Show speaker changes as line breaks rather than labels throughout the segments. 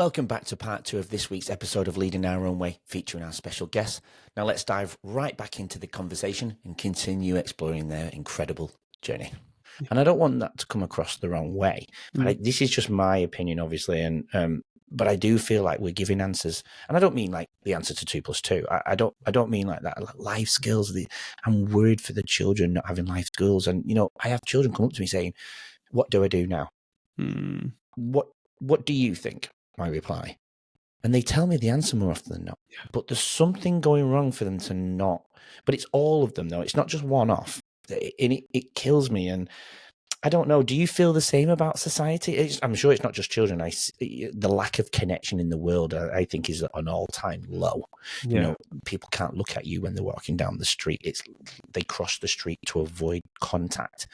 Welcome back to part 2 of this week's episode of Leading Our Own Way, featuring our special guests. Now let's dive right back into the conversation and continue exploring their incredible journey. And I don't want that to come across the wrong way. This is just my opinion, obviously, and but I do feel like we're giving answers, and I don't mean like the answer to 2 + 2. I don't mean like that. Like life skills. I'm worried for the children not having life skills, and I have children come up to me saying, "What do I do now? What do you think?" My reply, and they tell me the answer more often than not. But there's something going wrong for them to not. But it's all of them, though. It's not just one off. It kills me, and I don't know. Do you feel the same about society? I'm sure it's not just children. The lack of connection in the world, I think, is an all-time low.
Yeah.
People can't look at you when they're walking down the street. They cross the street to avoid contact.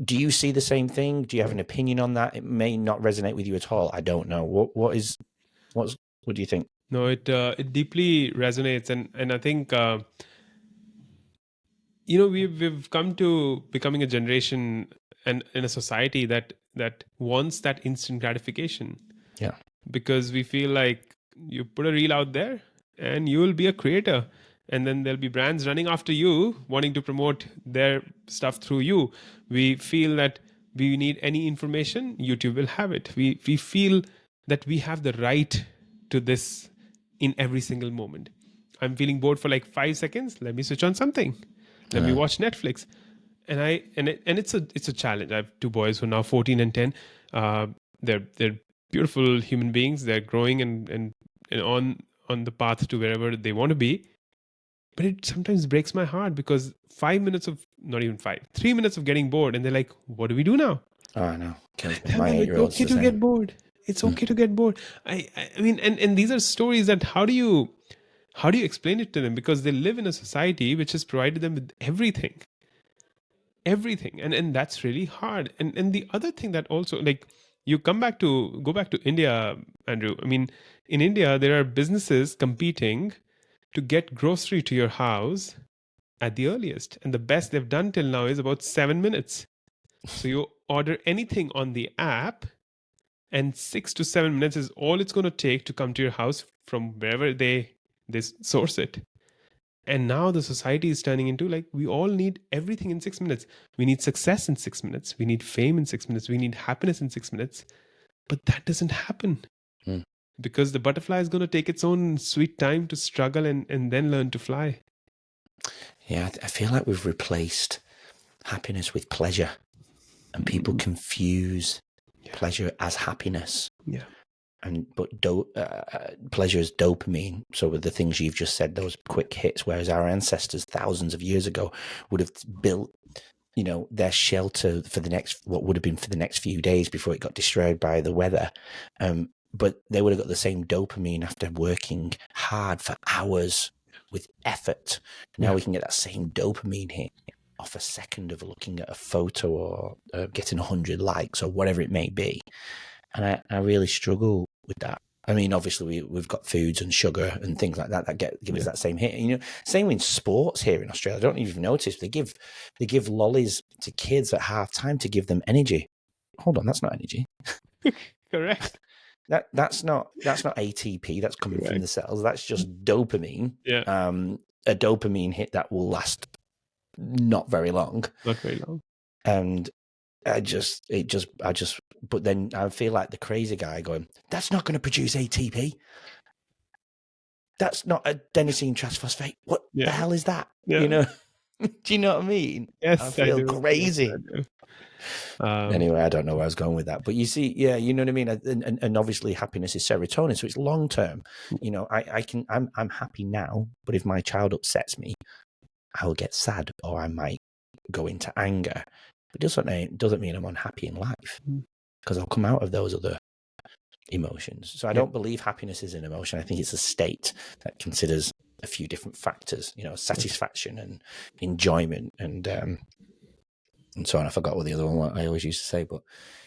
Do you see the same thing? Do you have an opinion on that? It may not resonate with you at all. I don't know. What do you think?
No, it deeply resonates, and I think we've come to becoming a generation and in a society that wants that instant gratification.
Yeah.
Because we feel like you put a reel out there and you will be a creator, and then there'll be brands running after you wanting to promote their stuff through you. We feel that we need any information, YouTube will have it. We feel that we have the right to this in every single moment. I'm feeling bored for like 5 seconds. Let me switch on something. Let me watch Netflix. And it's a challenge. I have 2 boys who are now 14 and 10. They're beautiful human beings. They're growing and on the path to wherever they want to be. But it sometimes breaks my heart because 3 minutes of getting bored, and they're like, "What do we do now?"
Oh, I know.
My 8-year-old. It's okay to get bored. It's okay to get bored. I mean, and these are stories that how do you explain it to them? Because they live in a society which has provided them with everything, and that's really hard. And the other thing that also, like, you go back to India, Andrew. I mean, in India there are businesses competing to get grocery to your house at the earliest, and the best they've done till now is about 7 minutes. So you order anything on the app, and 6 to 7 minutes is all it's going to take to come to your house from wherever they source it. And now the society is turning into like, we all need everything in 6 minutes. We need success in 6 minutes. We need fame in 6 minutes. We need happiness in 6 minutes. But that doesn't happen. Because the butterfly is going to take its own sweet time to struggle and then learn to fly.
Yeah, I feel like we've replaced happiness with pleasure, and people confuse pleasure as happiness.
Yeah.
But pleasure is dopamine. So with the things you've just said, those quick hits, whereas our ancestors thousands of years ago would have built, their shelter for what would have been for the next few days before it got destroyed by the weather. But they would have got the same dopamine after working hard for hours with effort. Now we can get that same dopamine hit off a second of looking at a photo or getting 100 likes or whatever it may be. And I really struggle with that. I mean, obviously we've got foods and sugar and things like that give us that same hit. Same in sports here in Australia. I don't even notice they give lollies to kids at halftime to give them energy. Hold on, that's not energy.
Correct.
That's not ATP that's coming from the cells. That's just dopamine.
Yeah.
A dopamine hit that will last not very long.
Not very long.
And but then I feel like the crazy guy going, that's not going to produce ATP. That's not adenosine triphosphate. What the hell is that?
Yeah.
Do you know what I mean?
Yes,
I feel crazy.
Yes, I do.
Anyway, I don't know where I was going with that, but you see, you know what I mean. And obviously, happiness is serotonin, so it's long term. I'm happy now, but if my child upsets me, I'll get sad, or I might go into anger. But it doesn't mean I'm unhappy in life, because I'll come out of those other emotions. So I don't believe happiness is an emotion. I think it's a state that considers a few different factors, satisfaction and enjoyment and and so on. I forgot what the other one was I always used to say, but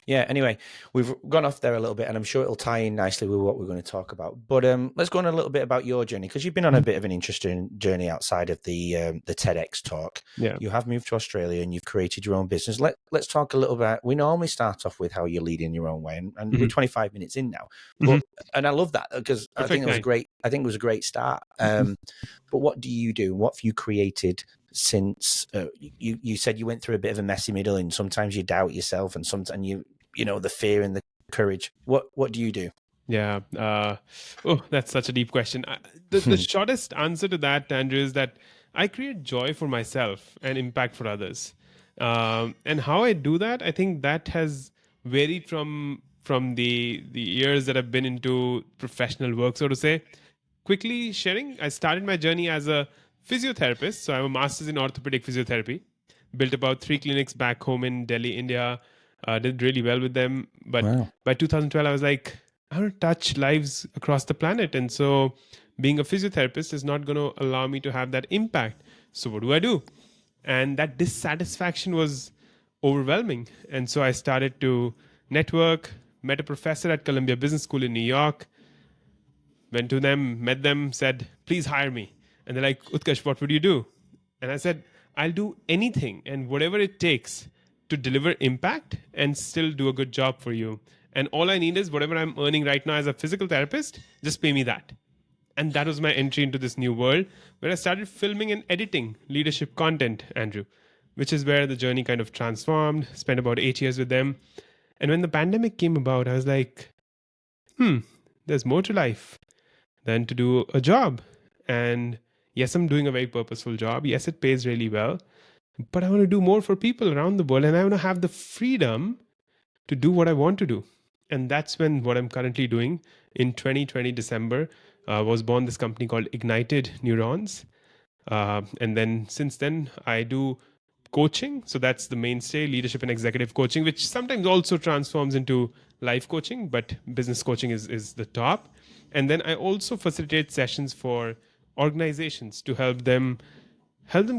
yeah. Anyway, we've gone off there a little bit, and I'm sure it'll tie in nicely with what we're going to talk about. But let's go on a little bit about your journey, because you've been on a bit of an interesting journey outside of the TEDx talk.
Yeah.
You have moved to Australia and you've created your own business. Let's talk a little bit. We normally start off with how you're leading your own way, and we're 25 minutes in now. But and I love that, because I think it was great. I think it was a great start. But what do you do? What have you created since you said you went through a bit of a messy middle, and sometimes you doubt yourself, and sometimes you know the fear and the courage. What do you do?
Yeah. Oh, that's such a deep question. The shortest answer to that, Andrew, is that I create joy for myself and impact for others. And how I do that, I think that has varied from the years that I've been into professional work, so to say. Quickly sharing, I started my journey as a physiotherapist. So I have a master's in orthopedic physiotherapy. Built about 3 clinics back home in Delhi, India. Did really well with them. But by 2012, I was like, I want to touch lives across the planet. And so being a physiotherapist is not going to allow me to have that impact. So what do I do? And that dissatisfaction was overwhelming. And so I started to network, met a professor at Columbia Business School in New York, went to them, met them, said, please hire me. And they're like, Utkarsh, what would you do? And I said, I'll do anything and whatever it takes to deliver impact and still do a good job for you. And all I need is whatever I'm earning right now as a physical therapist, just pay me that. And that was my entry into this new world, where I started filming and editing leadership content, Andrew, which is where the journey kind of transformed. Spent about 8 years with them. And when the pandemic came about, I was like, there's more to life than to do a job. And yes, I'm doing a very purposeful job. Yes, it pays really well. But I want to do more for people around the world. And I want to have the freedom to do what I want to do. And that's when what I'm currently doing in 2020 December was born this company called Ignited Neurons. And then since then, I do coaching. So that's the mainstay, leadership and executive coaching, which sometimes also transforms into life coaching, but business coaching is the top. And then I also facilitate sessions for organizations to help them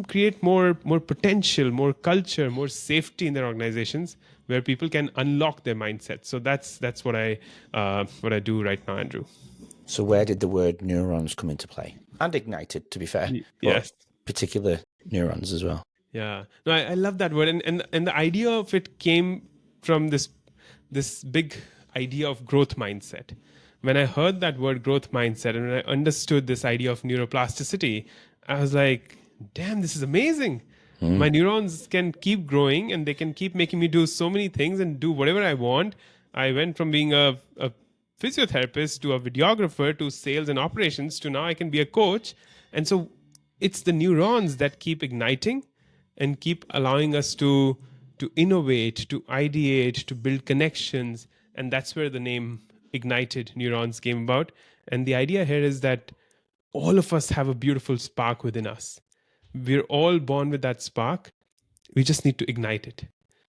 create more potential, more culture, more safety in their organizations, where people can unlock their mindset. So that's what I do right now, Andrew.
So where did the word neurons come into play? And ignited, to be fair.
Yes.
Particular neurons as well.
Yeah. No, I love that word. And the idea of it came from this big idea of growth mindset. When I heard that word growth mindset, and when I understood this idea of neuroplasticity, I was like, damn, this is amazing. My neurons can keep growing and they can keep making me do so many things and do whatever I want. I went from being a physiotherapist to a videographer to sales and operations to now I can be a coach. And so it's the neurons that keep igniting and keep allowing us to innovate, to ideate, to build connections. And that's where the name Ignited Neurons came about. And the idea here is that all of us have a beautiful spark within us. We're all born with that spark. We just need to ignite it.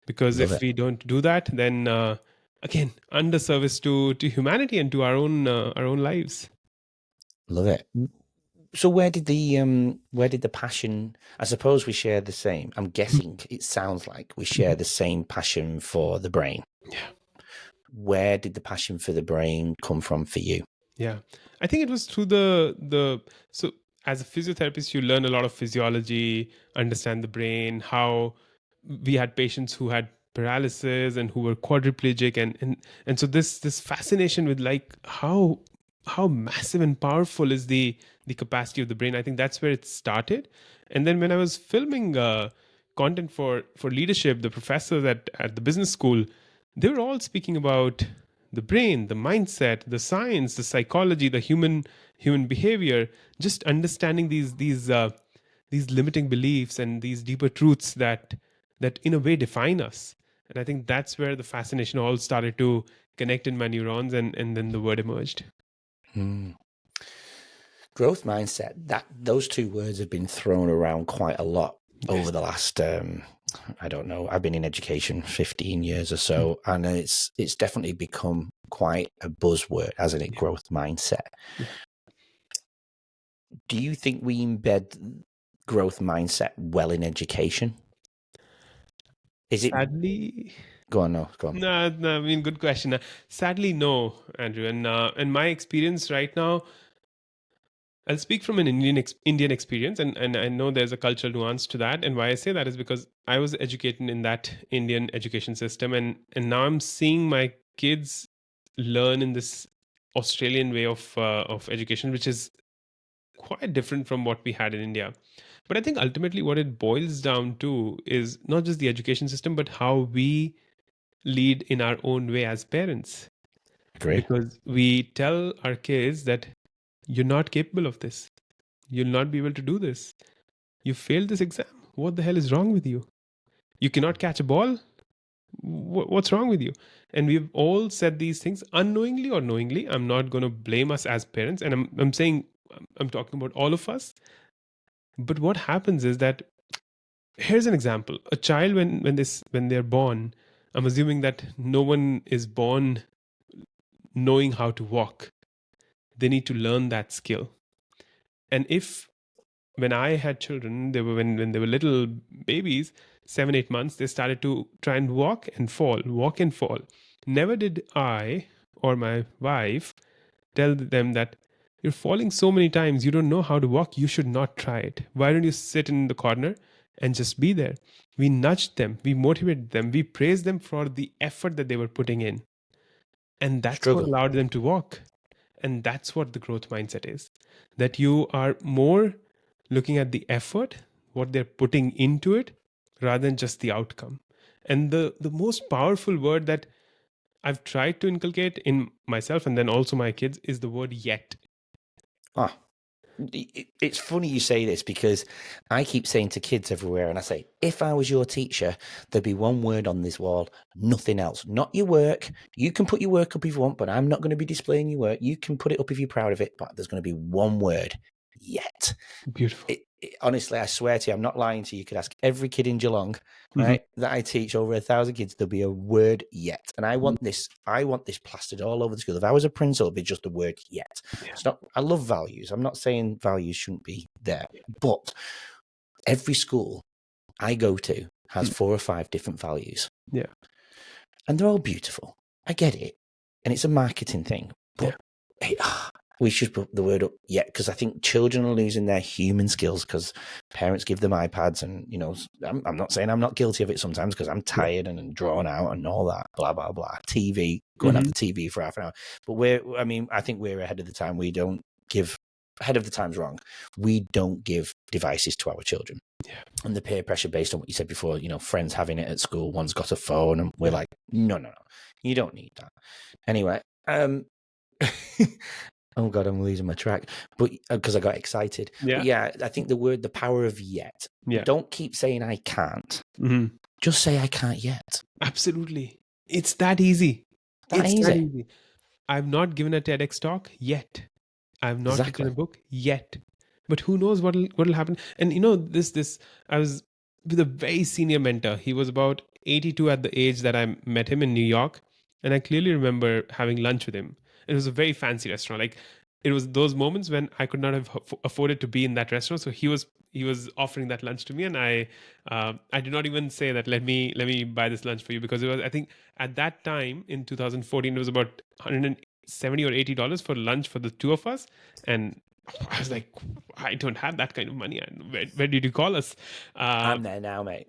Because if we don't do that, then again, underservice to humanity and to our own lives.
Love it. So where did the passion? I suppose we share the same. I'm guessing it sounds like we share the same passion for the brain.
Yeah.
Where did the passion for the brain come from for you?
Yeah, I think it was through so as a physiotherapist, you learn a lot of physiology, understand the brain, how we had patients who had paralysis and who were quadriplegic, and so this fascination with like how massive and powerful is the capacity of the brain. I think that's where it started. And then when I was filming content for leadership, the professors at the business school, they were all speaking about the brain, the mindset, the science, the psychology, the human behavior, just understanding these limiting beliefs and these deeper truths that in a way define us. And I think that's where the fascination all started to connect in my neurons, and then the word emerged.
Growth mindset, those two words have been thrown around quite a lot over the last I don't know, I've been in education 15 years or so, and it's definitely become quite a buzzword, hasn't it? Growth mindset. Do you think we embed growth mindset well in education? Is it?
Sadly,
Go on, no, go on.
no, I mean, good question. Sadly, no, Andrew. And my experience right now, I'll speak from an Indian experience, and I know there's a cultural nuance to that. And why I say that is because I was educated in that Indian education system, and now I'm seeing my kids learn in this Australian way of education, which is quite different from what we had in India. But I think ultimately what it boils down to is not just the education system, but how we lead in our own way as parents.
Agree.
Because we tell our kids that you're not capable of this. You'll not be able to do this. You failed this exam. What the hell is wrong with you? You cannot catch a ball. What's wrong with you? And we've all said these things unknowingly or knowingly. I'm not going to blame us as parents. And I'm saying, I'm talking about all of us. But what happens is that, here's an example. A child, when they're born, I'm assuming that no one is born knowing how to walk. They need to learn that skill. And if when I had children, they were when they were little babies, 7-8 months, they started to try and walk and fall, walk and fall. Never did I or my wife tell them that you're falling so many times, you don't know how to walk, you should not try it. Why don't you sit in the corner and just be there? We nudged them, we motivated them, we praised them for the effort that they were putting in. And that's what
Struggle.
allowed them to walk. And that's what the growth mindset is, that you are more looking at the effort, what they're putting into it, rather than just the outcome. And the most powerful word that I've tried to inculcate in myself and then also my kids is the word yet.
Ah, it's funny you say this because I keep saying to kids everywhere, and I say, if I was your teacher, there'd be one word on this wall, nothing else. Not your work. You can put your work up if you want, but I'm not going to be displaying your work. You can put it up if you're proud of it, but there's going to be one word, yet.
Beautiful.
Honestly, I swear to you, I'm not lying to you. You could ask every kid in Geelong, right, that I teach, over 1,000 kids, there'll be a word yet. And I want this plastered all over the school. If I was a principal, it'd be just the word yet.
Yeah.
It's not, I love values. I'm not saying values shouldn't be there, but every school I go to has 4 or 5 different values.
Yeah.
And they're all beautiful. I get it. And it's a marketing thing. But we should put the word up yet, because I think children are losing their human skills because parents give them iPads, and I'm not saying I'm not guilty of it sometimes because I'm tired and drawn out and all that, blah blah blah. TV, go and have the TV for half an hour. But I think we're ahead of the time. We don't give ahead of the time's wrong. We don't give devices to our children.
Yeah.
And the peer pressure based on what you said before, friends having it at school, one's got a phone, and we're like, no, you don't need that. Anyway, oh God, I'm losing my track. But because I got excited.
Yeah.
But yeah, I think the power of yet.
Yeah.
Don't keep saying I can't. Just say I can't yet.
Absolutely. It's that easy.
That easy.
I've not given a TEDx talk yet. I've not written a book yet. But who knows what'll happen? And this I was with a very senior mentor. He was about 82 at the age that I met him in New York. And I clearly remember having lunch with him. It was a very fancy restaurant. Like, it was those moments when I could not have afforded to be in that restaurant. So he was offering that lunch to me, and I did not even say that let me buy this lunch for you, because it was, I think at that time in 2014, it was about $170 or $80 for lunch for the two of us, and I was like, I don't have that kind of money. Where did you call us?
I'm there now, mate.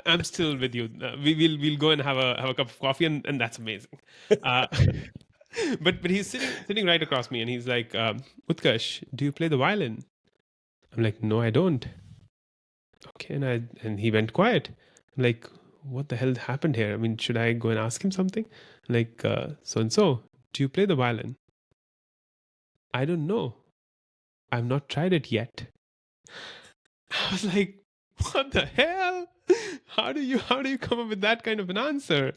I'm still with you. We'll go and have a cup of coffee, and that's amazing. But he's sitting right across me, and he's like, Utkarsh, do you play the violin? I'm like, no, I don't. Okay, and he went quiet. I'm like, what the hell happened here? I mean, should I go and ask him something? Like, so and so, do you play the violin? I don't know. I've not tried it yet. I was like, what the hell? How do you come up with that kind of an answer?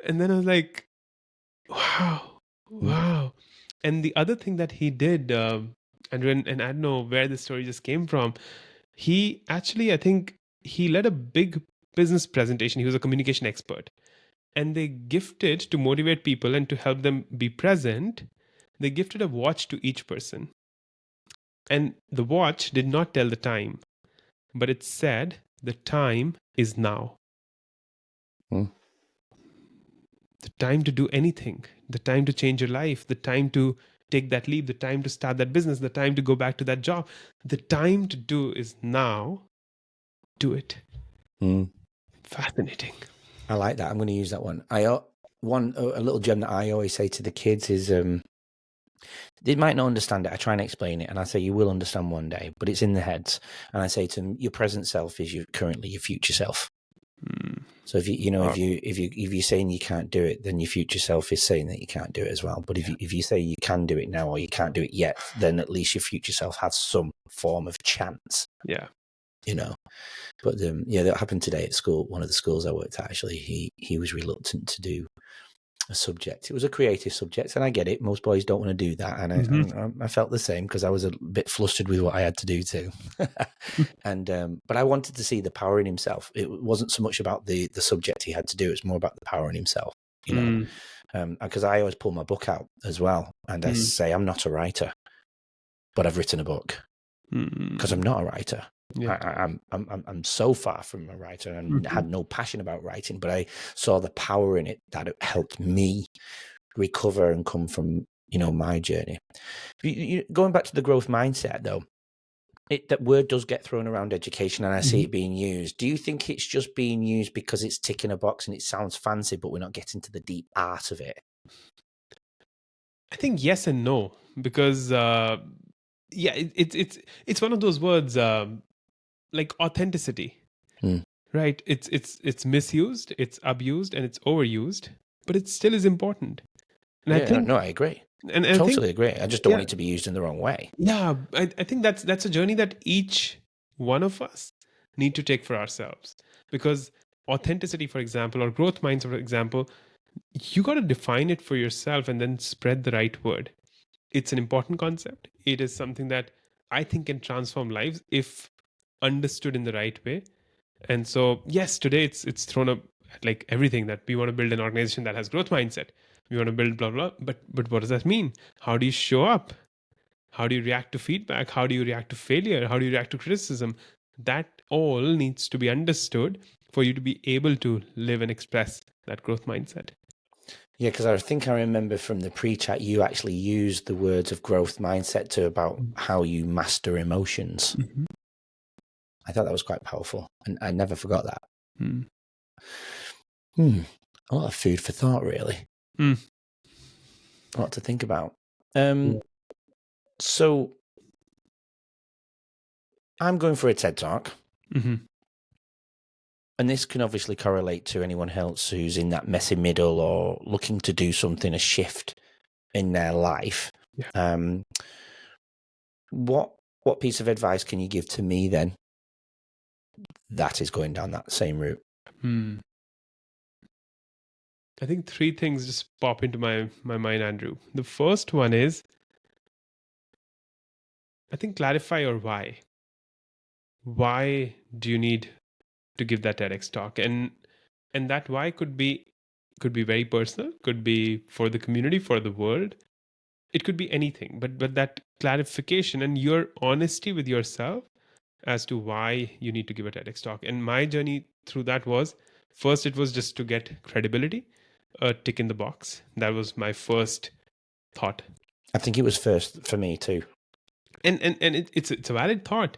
And then I was like, wow. And the other thing that he did, and I don't know where this story just came from. He actually, I think he led a big business presentation. He was a communication expert. And they gifted, to motivate people and to help them be present, they gifted a watch to each person. And the watch did not tell the time, but it said the time is now.
Mm.
The time to do anything, the time to change your life, the time to take that leap, the time to start that business, the time to go back to that job. The time to do is now. Do it.
Mm.
Fascinating.
I like that. I'm going to use that one. A little gem that I always say to the kids is, they might not understand it. I try and explain it, and I say you will understand one day, but it's in the heads. And I say to them, your present self is currently your future self.
Mm.
So if you're saying you can't do it, then your future self is saying that you can't do it as well. But if you say you can do it now or you can't do it yet, then at least your future self has some form of chance.
Yeah.
But that happened today at school. One of the schools I worked at, actually, he was reluctant to do a subject. It was a creative subject, and I get it. Most boys don't want to do that, and I felt the same because I was a bit flustered with what I had to do too. But I wanted to see the power in himself. It wasn't so much about the subject he had to do; it's more about the power in himself. Because I always pull my book out as well, and I say I'm not a writer, but I've written a book because I'm not a writer. Yeah. I'm so far from a writer, and had no passion about writing, but I saw the power in it that it helped me recover and come from my journey. Going back to the growth mindset, though, that word does get thrown around education, and I see it being used. Do you think it's just being used because it's ticking a box and it sounds fancy, but we're not getting to the deep art of it?
I think yes and no, because it's one of those words. Like authenticity, right? It's misused, it's abused, and it's overused, but it still is important. And I think
I agree.
And
I totally agree. I just don't want it to be used in the wrong way.
Yeah, I think that's a journey that each one of us need to take for ourselves, because authenticity, for example, or growth minds, for example, you got to define it for yourself and then spread the right word. It's an important concept. It is something that I think can transform lives if understood in the right way. And so, yes, today it's thrown up like everything, that we want to build an organization that has growth mindset. We want to build blah blah. But what does that mean? How do you show up? How do you react to feedback? How do you react to failure? How do you react to criticism? That all needs to be understood for you to be able to live and express that growth mindset.
Yeah, because I think I remember from the pre-chat, you actually used the words of growth mindset to about how you master emotions. I thought that was quite powerful, and I never forgot that. A lot of food for thought, really. A lot to think about. So I'm going for a TED Talk. And this can obviously correlate to anyone else who's in that messy middle or looking to do something, a shift in their life. Yeah. What piece of advice can you give to me then that is going down that same route?
I think three things just pop into my mind, Andrew. The first one is, I think, clarify your why. Why do you need to give that TEDx talk? And that why could be very personal, could be for the community, for the world. It could be anything, but that clarification and your honesty with yourself as to why you need to give a TEDx talk. And my journey through that was, first, it was just to get credibility, a tick in the box. That was my first thought.
I think it was first for me too.
And it's a valid thought.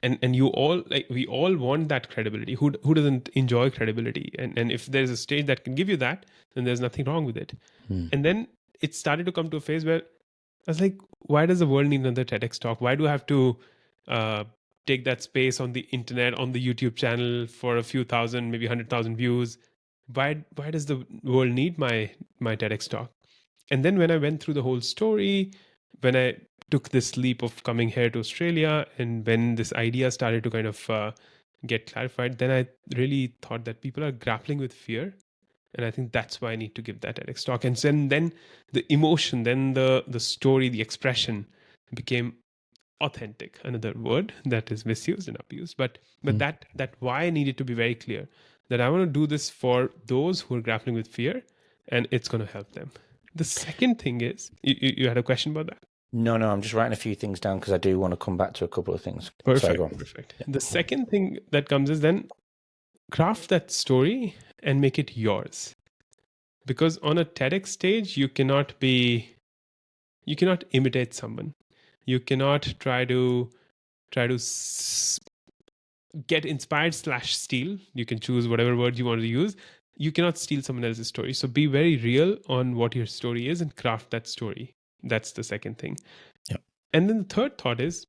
And you all, like, we all want that credibility. Who doesn't enjoy credibility? And if there's a stage that can give you that, then there's nothing wrong with it. And then it started to come to a phase where I was like, why does the world need another TEDx talk? Why do I have to take that space on the internet, on the YouTube channel for a few thousand, maybe 100,000 views? Why does the world need my TEDx talk? And then when I went through the whole story, when I took this leap of coming here to Australia, and when this idea started to kind of get clarified, then I really thought that people are grappling with fear. And I think that's why I need to give that TEDx talk. And then the emotion, then the story, the expression became authentic. Another word that is misused and abused. But that why needed to be very clear, that I want to do this for those who are grappling with fear, and it's going to help them. The second thing is, you had a question about that?
No, I'm just writing a few things down because I do want to come back to a couple of things.
Perfect. The second thing that comes is then craft that story and make it yours. Because on a TEDx stage, you cannot imitate someone. You cannot try to get inspired / steal. You can choose whatever word you want to use. You cannot steal someone else's story. So be very real on what your story is and craft that story. That's the second thing.
Yep.
And then the third thought is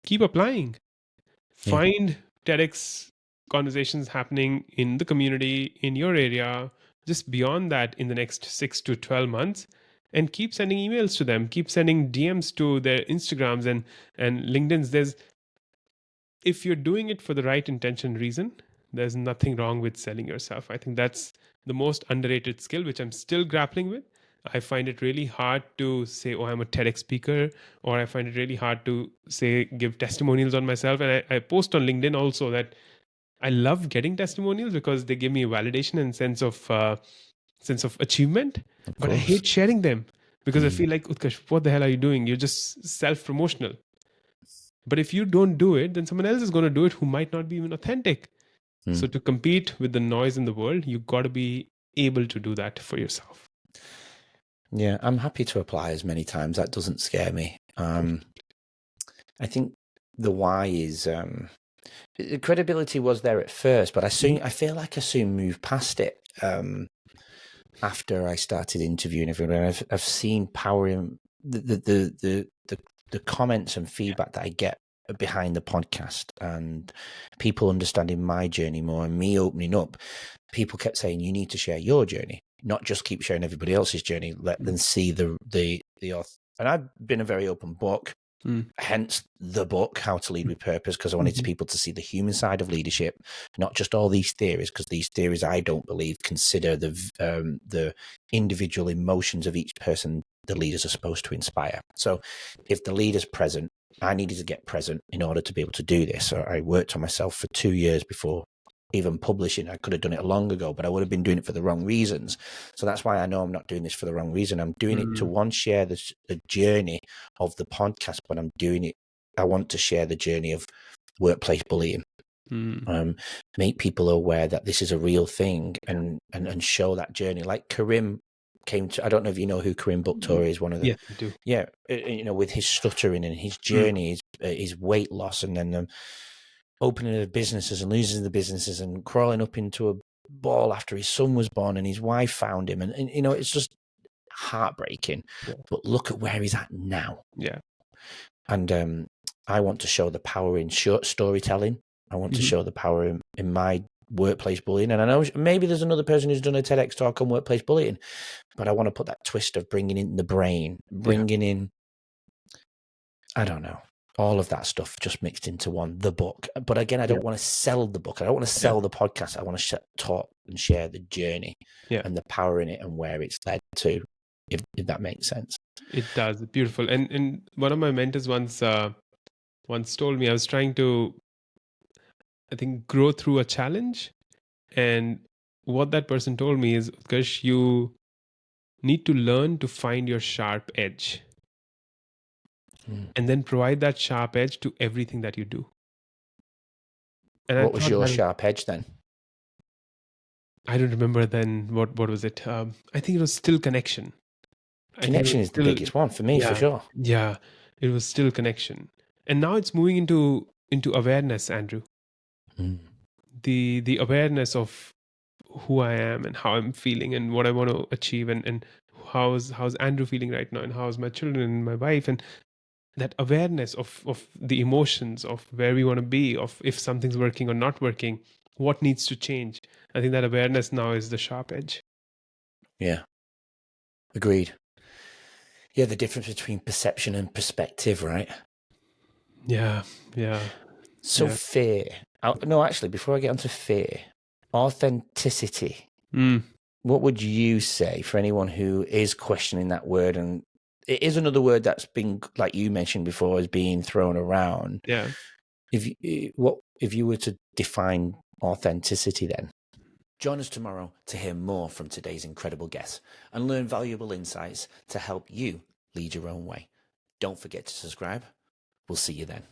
keep applying. Find TEDx conversations happening in the community, in your area, just beyond that in the next 6 to 12 months, and keep sending emails to them, keep sending DMs to their Instagrams and LinkedIn's. If you're doing it for the right intention reason, there's nothing wrong with selling yourself. I think that's the most underrated skill, which I'm still grappling with. I find it really hard to say, oh, I'm a TEDx speaker, or I find it really hard to say, give testimonials on myself. And I post on LinkedIn also that I love getting testimonials because they give me validation and sense of achievement. But I hate sharing them because I feel like, Utkarsh, what the hell are you doing? You're just self-promotional. But if you don't do it, then someone else is going to do it who might not be even authentic. So to compete with the noise in the world, you've got to be able to do that for yourself.
Yeah, I'm happy to apply as many times. That doesn't scare me. I think the why is the credibility was there at first, but I feel like I soon moved past it. After I started interviewing everyone, I've seen power in the comments and feedback that I get behind the podcast and people understanding my journey more and me opening up. People kept saying, you need to share your journey, not just keep sharing everybody else's journey. Let them see the author. And I've been a very open book, hence the book, How to Lead with Purpose, because I wanted people to see the human side of leadership, not just all these theories, because these theories, I don't believe, consider the individual emotions of each person the leaders are supposed to inspire. So if the leader's present, I needed to get present in order to be able to do this. So I worked on myself for 2 years before even publishing. I could have done it long ago, but I would have been doing it for the wrong reasons. So that's why I know I'm not doing this for the wrong reason. I'm doing it to share the journey of the podcast, but I'm doing it. I want to share the journey of workplace bullying. Make people aware that this is a real thing and show that journey. Like Karim came to, I don't know if you know who Karim Buktor is, one of the,
Yes, I do.
Yeah, with his stuttering and his journey, his weight loss, and then opening the businesses and losing the businesses and crawling up into a ball after his son was born and his wife found him. And it's just heartbreaking. Yeah. But look at where he's at now.
Yeah.
And I want to show the power in short storytelling. I want to show the power in my workplace bullying. And I know maybe there's another person who's done a TEDx talk on workplace bullying, but I want to put that twist of bringing in the brain, bringing in, I don't know, all of that stuff just mixed into one, the book. But again, I don't want to sell the book. I don't want to sell the podcast. I want to talk and share the journey and the power in it and where it's led to, if that makes sense.
It does. Beautiful. And one of my mentors once told me, I was trying to, I think, grow through a challenge. And what that person told me is, Utkarsh, you need to learn to find your sharp edge and then provide that sharp edge to everything that you do. And
what was your sharp edge then?
I don't remember then. What was it? I think it was still connection.
Connection is the biggest one for me, for sure.
Yeah, it was still connection. And now it's moving into awareness, Andrew. The awareness of who I am and how I'm feeling and what I want to achieve and how's Andrew feeling right now and how's my children and my wife, and that awareness of the emotions of where we want to be, of if something's working or not working, what needs to change. I think that awareness now is the sharp edge. Yeah.
Agreed. Yeah, the difference between perception and perspective, right?
Yeah.
So fear. No, actually, before I get onto fear, authenticity. What would you say for anyone who is questioning that word? And it is another word that's been, like you mentioned before, is being thrown around.
Yeah.
If you were to define authenticity then? Join us tomorrow to hear more from today's incredible guests and learn valuable insights to help you lead your own way. Don't forget to subscribe. We'll see you then.